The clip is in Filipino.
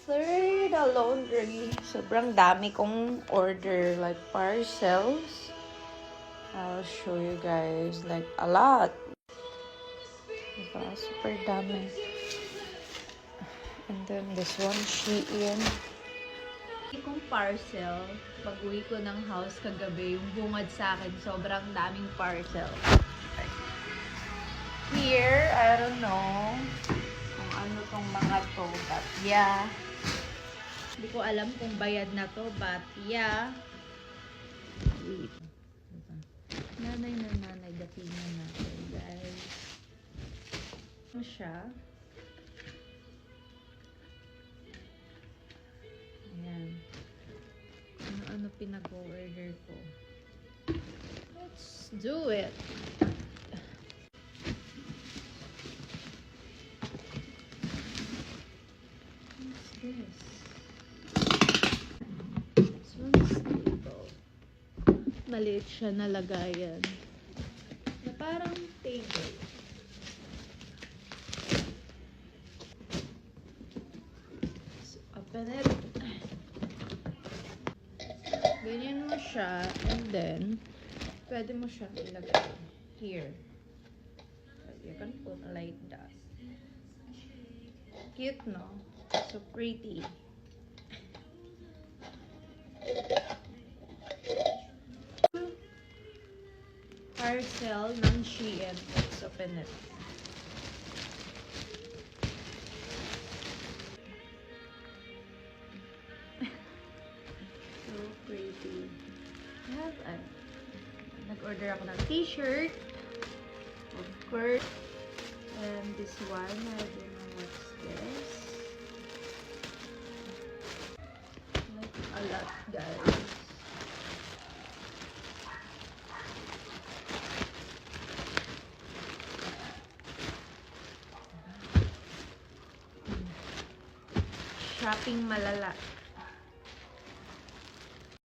After the laundry, sobrang dami kong order, like parcels. I'll show you guys, like a lot. Diba? Super dami. And then this one, Shein. Kung parcel, pag-uwi ko ng house kagabi, yung bungad sa akin, sobrang daming parcel. Here, I don't know kung ano tong mga to, but yeah. Hindi ko alam kung bayad na to, but yeah. Wait. Nanay na nanay, datingan natin, guys. Ano siya? Ayan. Ano pinag-order ko. Let's do it! What's this? This one's table. Maliit siya na lagayan. Na parang table. So, open it. Ganyan mo siya, and then, pwede mo siyang ilagay here. You can put like that. Cute, no? So pretty. Parcel ng Shein. Let's open it. So pretty. Nag-order ako ng t-shirt. Of course. And this one, I don't know what's this. Like a lot, guys. Shopping malala.